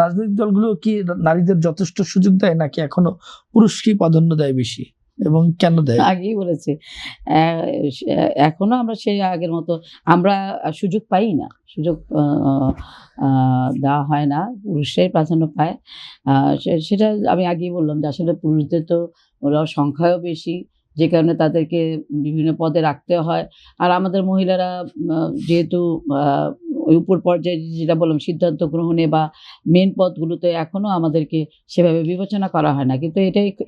রাজনৈতিক দলগুলো কি নারীদের যথেষ্ট সুযোগ দেয়, নাকি এখনো পুরুষকেই প্রাধান্য দেয় বেশি, এবং কেন দেয়? আগেই বলেছি, এখনো আমরা সেই আগের মতো আমরা সুযোগ পাই না, সুযোগ দেওয়া হয় না, পুরুষরাই প্রাধান্য পায়। সেটা আমি আগেই বললাম যে আসলে পুরুষদের তো ওরা সংখ্যাও বেশি, যে কারণে তাদেরকে বিভিন্ন পদে রাখতে হয়। আর আমাদের মহিলারা যেহেতু ওই উপর পর্যায়ে যেটা বললাম সিদ্ধান্ত গ্রহণে বা মেন পদগুলোতে এখনো আমাদেরকে সেভাবে বিবেচনা করা হয় না। কিন্তু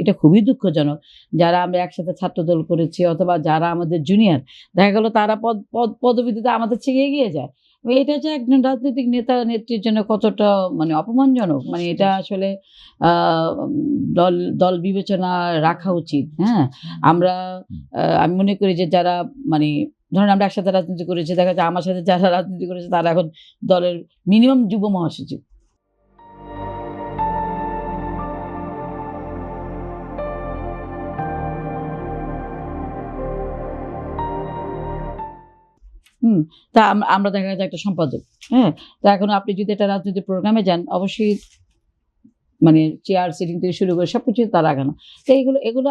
এটা খুবই দুঃখজনক। যারা আমরা একসাথে ছাত্রদল করেছি অথবা যারা আমাদের জুনিয়র, দেখা গেল তারা পদবিতে আমাদের চেয়ে এগিয়ে যায়। এটা যে একজন রাজনৈতিক নেত্রীর জন্য কতটা মানে অপমানজনক, মানে এটা আসলে আ দল বিবেচনা রাখা উচিত। হ্যাঁ? আমরা আমি মনে করি যে যারা মানে ধরেন আমরা একসাথে রাজনীতি করেছি, দেখা যায় আমার সাথে যারা রাজনীতি করেছে তারা এখন দলের মিনিমাম যুব মহাসচিব। হুম? তা আমরা দেখা যায় একটা সম্পাদক। হ্যাঁ? তো এখন আপনি যদি একটা রাজনৈতিক প্রোগ্রামে যান, অবশ্যই মানে চেয়ার সিটিং থেকে শুরু করে সবকিছুই তার আগানো। তো এগুলো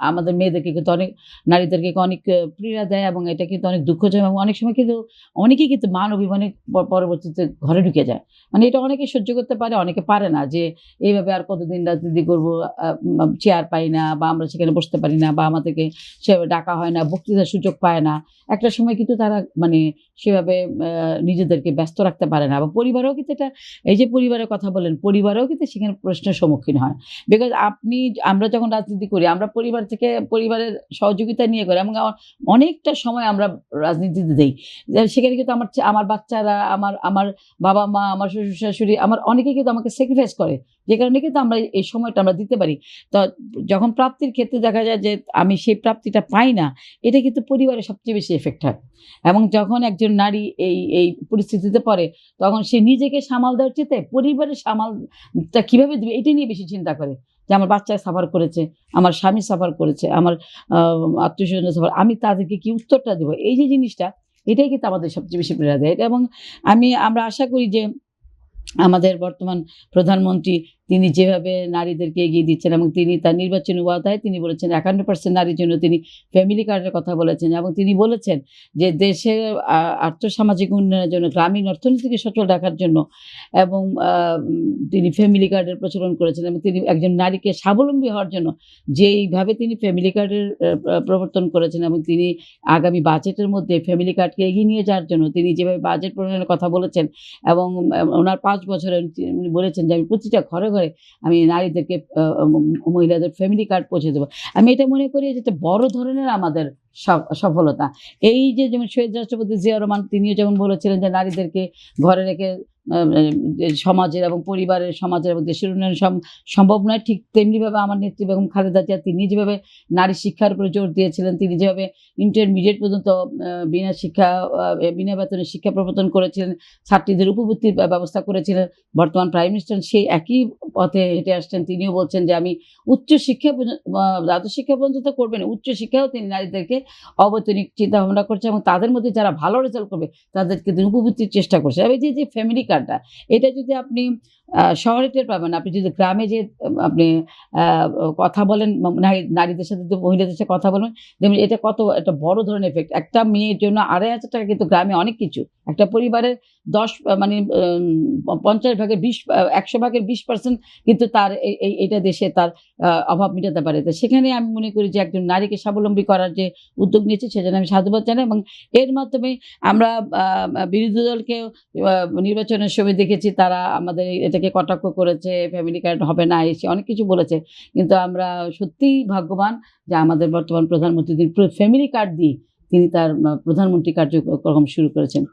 আমাদের মেয়েদেরকে কিন্তু অনেক, নারীদেরকে অনেক পীড়া দেয়, এবং এটা কিন্তু অনেক দুঃখজনক, এবং অনেক সময় কিন্তু অনেকেই কিন্তু মান অভিমানে পরবর্তীতে ঘরে ঢুকে যায়। মানে এটা অনেকে সহ্য করতে পারে, অনেকে পারে না, যে এইভাবে আর কতদিন রাজনীতি করব, চেয়ার পাই না বা আমরা সেখানে বসতে পারি না বা আমাদেরকে সেভাবে ডাকা হয় না, বক্তৃতার সুযোগ পায় না। একটা সময় কিন্তু তারা মানে সেভাবে নিজেদেরকে ব্যস্ত রাখতে পারে না, এবং পরিবারেও কিন্তু এটা, এই যে পরিবারের কথা বললেন, পরিবারেও কিন্তু সেখানে প্রশ্নের সম্মুখীন হয়। বিকজ আমরা যখন রাজনীতি করি, আমরা পরিবার থেকে পরিবারের সহযোগিতা নিয়ে করি, এবং অনেকটা সময় আমরা রাজনীতিতে দেই। সেখানে কিন্তু আমার বাচ্চারা, আমার বাবা-মা, আমার শ্বশুর-শাশুড়ি, আমার অনেকেই কিন্তু আমাকে স্যাক্রিফাইস করে। যে কারণে কিন্তু আমরা এই সময়টা আমরা দিতে পারি। তো যখন প্রাপ্তির ক্ষেত্রে দেখা যায় যে আমি সেই প্রাপ্তিটা পাই না, এটা কিন্তু পরিবারের সবচেয়ে বেশি এফেক্ট হয়। এবং যখন একজন নারী এই পরিস্থিতিতে পড়ে, তখন সে নিজেকে সামাল দেওয়ার চেয়ে পরিবারের সামালটা কিভাবে দিবে এটা নিয়ে বেশি চিন্তা করে। যে আমার বাচ্চা সাফার করেছে, আমার স্বামী সাফার করেছে, আমার আ আত্মীয়স্বজনরা সাফার, আমি তাদেরকে কি উত্তরটা দেব? এই যে জিনিসটা, এটাই কিন্তু আমাদের সবচেয়ে বেশি পীড়া দেয়। এবং আমরা আশা করি যে আমাদের বর্তমান প্রধানমন্ত্রী তিনি যেভাবে নারীদেরকে এগিয়ে দিচ্ছেন, এবং তিনি তার নির্বাচনী ওয়াদায় তিনি বলেছেন ৫১% নারীর জন্য তিনি ফ্যামিলি কার্ডের কথা বলেছেন, এবং তিনি বলেছেন যে দেশের আর্থসামাজিক উন্নয়নের জন্য, গ্রামীণ অর্থনীতিকে সচল রাখার জন্য, এবং তিনি ফ্যামিলি কার্ডের প্রচলন করেছেন, এবং তিনি একজন নারীকে স্বাবলম্বী হওয়ার জন্য যেইভাবে তিনি ফ্যামিলি কার্ডের প্রবর্তন করেছেন, এবং তিনি আগামী বাজেটের মধ্যে ফ্যামিলি কার্ডকে এগিয়ে নিয়ে যাওয়ার জন্য তিনি যেভাবে বাজেট প্রণয়নের কথা বলেছেন, এবং ওনার ৫ বছরে উনি বলেছেন যে আমি প্রতিটা ঘরে আমি নারীদেরকে মহিলাদের ফ্যামিলি কার্ড পৌঁছে দেব। আমি এটা মনে করি যে এটা বড় ধরনের আমাদের সফলতা। এই যে যেমন শহীদ রাষ্ট্রপতি জিয়াউর রহমান তিনিও যেমন বলেছিলেন যে নারীদেরকে ঘরে রেখে সমাজের এবং পরিবারের, সমাজের এবং দেশের উন্নয়ন সম্ভব নয়। ঠিক তেমনিভাবে আমার নেত্রী বেগম খালেদা জিয়া তিনি যেভাবে নারী শিক্ষার উপরে জোর দিয়েছিলেন, তিনি যেভাবে ইন্টারমিডিয়েট পর্যন্ত বিনা বেতনে শিক্ষা প্রবর্তন করেছিলেন, ছাত্রীদের উপবৃত্তির ব্যবস্থা করেছিলেন, বর্তমান প্রাইম মিনিস্টার সেই একই পথে হেঁটে আসছেন। তিনিও বলছেন যে আমি উচ্চশিক্ষা দ্বাদশ শিক্ষা পর্যন্ত করবেন, উচ্চশিক্ষাও তিনি নারীদেরকে অবৈতনিক চিন্তাভাবনা করছে, এবং তাদের মধ্যে যারা ভালো রেজাল্ট করবে তাদেরকে তিনি উপবৃত্তির চেষ্টা করছে। এবং যে ফ্যামিলি কার্ডটা, এটা যদি আপনি শহরে টের পাবেন, আপনি যদি গ্রামে যে আপনি কথা বলেন, নারীদের সাথে মহিলাদের সাথে কথা বলবেন, দেখবেন এটা কত একটা বড় ধরনের এফেক্ট। একটা মেয়ের জন্য ৳২৫০০ কিন্তু গ্রামে অনেক কিছু। একটা পরিবারের ১০ মানে ৫০ ভাগের ২০ ১০০ ভাগের ২০% কিন্তু তার এইটা দেশে তার অভাব মেটাতে পারে। তো সেখানে আমি মনে করি যে একজন নারীকে স্বাবলম্বী করার যে উদ্যোগ নিয়েছে সেজন্য আমি সাধুবাদ জানাই, এবং এর মাধ্যমে আমরা বিরোধী দলকেও নির্বাচনের সময় দেখেছি তারা আমাদের এটাকে কটাক্ষ করেছে, ফ্যামিলি কার্ড হবে না, এসে অনেক কিছু বলেছে। কিন্তু আমরা সত্যিই ভাগ্যবান যে আমাদের বর্তমান প্রধানমন্ত্রী তিনি ফ্যামিলি কার্ড দিয়ে তিনি তার প্রধানমন্ত্রী কার্যক্রম শুরু করেছেন।